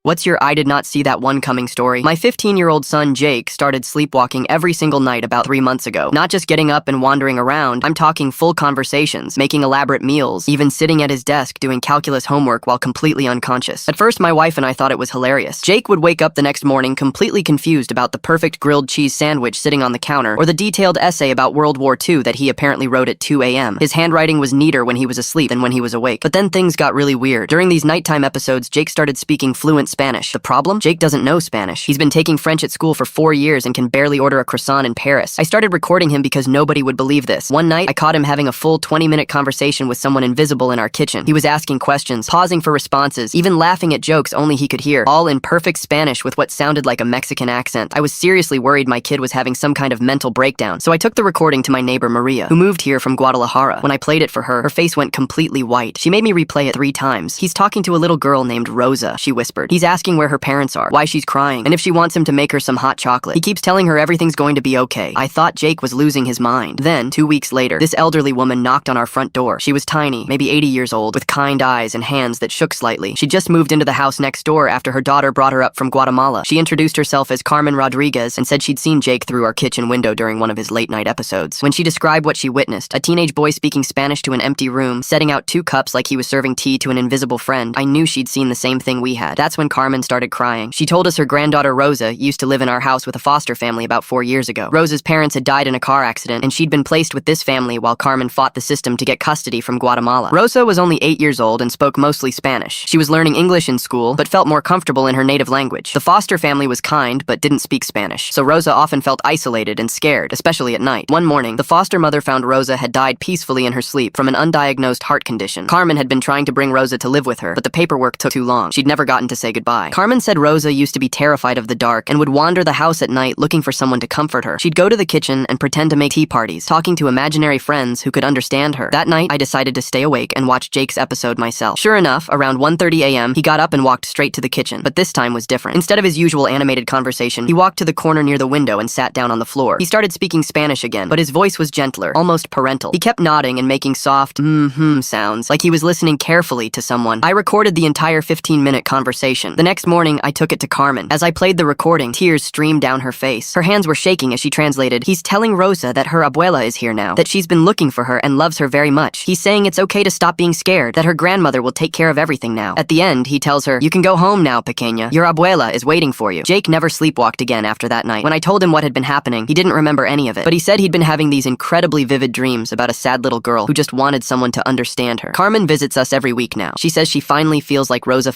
What's your I did not see that one coming story? My 15-year-old son Jake started sleepwalking every single night about 3 months ago. Not just getting up and wandering around, I'm talking full conversations, making elaborate meals, even sitting at his desk doing calculus homework while completely unconscious. At first, my wife and I thought it was hilarious. Jake would wake up the next morning completely confused about the perfect grilled cheese sandwich sitting on the counter, or the detailed essay about World War II that he apparently wrote at 2 a.m. His handwriting was neater when he was asleep than when he was awake. But then things got really weird. During these nighttime episodes, Jake started speaking fluent Spanish. The problem? Jake doesn't know Spanish. He's been taking French at school for 4 years and can barely order a croissant in Paris. I started recording him because nobody would believe this. One night, I caught him having a full 20-minute conversation with someone invisible in our kitchen. He was asking questions, pausing for responses, even laughing at jokes only he could hear, all in perfect Spanish with what sounded like a Mexican accent. I was seriously worried my kid was having some kind of mental breakdown, so I took the recording to my neighbor Maria, who moved here from Guadalajara. When I played it for her, her face went completely white. She made me replay it 3 times. He's talking to a little girl named Rosa, she whispered. He's asking where her parents are, why she's crying, and if she wants him to make her some hot chocolate. He keeps telling her everything's going to be okay. I thought Jake was losing his mind. Then, 2 weeks later, this elderly woman knocked on our front door. She was tiny, maybe 80 years old, with kind eyes and hands that shook slightly. She just moved into the house next door after her daughter brought her up from Guatemala. She introduced herself as Carmen Rodriguez and said she'd seen Jake through our kitchen window during one of his late-night episodes. When she described what she witnessed, a teenage boy speaking Spanish to an empty room, setting out 2 cups like he was serving tea to an invisible friend, I knew she'd seen the same thing we had. That's when Carmen started crying. She told us her granddaughter Rosa used to live in our house with a foster family about 4 years ago. Rosa's parents had died in a car accident, and she'd been placed with this family while Carmen fought the system to get custody from Guatemala. Rosa was only 8 years old and spoke mostly Spanish. She was learning English in school, but felt more comfortable in her native language. The foster family was kind, but didn't speak Spanish, so Rosa often felt isolated and scared, especially at night. One morning, the foster mother found Rosa had died peacefully in her sleep from an undiagnosed heart condition. Carmen had been trying to bring Rosa to live with her, but the paperwork took too long. She'd never gotten to say goodbye. Carmen said Rosa used to be terrified of the dark and would wander the house at night looking for someone to comfort her. She'd go to the kitchen and pretend to make tea parties, talking to imaginary friends who could understand her. That night, I decided to stay awake and watch Jake's episode myself. Sure enough, around 1:30 a.m., he got up and walked straight to the kitchen, but this time was different. Instead of his usual animated conversation, he walked to the corner near the window and sat down on the floor. He started speaking Spanish again, but his voice was gentler, almost parental. He kept nodding and making soft, sounds, like he was listening carefully to someone. I recorded the entire 15-minute conversation. The next morning, I took it to Carmen. As I played the recording, tears streamed down her face. Her hands were shaking as she translated, "He's telling Rosa that her abuela is here now, that she's been looking for her and loves her very much. He's saying it's okay to stop being scared, that her grandmother will take care of everything now." At the end, he tells her, "You can go home now, pequeña. Your abuela is waiting for you." Jake never sleepwalked again after that night. When I told him what had been happening, he didn't remember any of it, but he said he'd been having these incredibly vivid dreams about a sad little girl who just wanted someone to understand her. Carmen visits us every week now. She says she finally feels like Rosa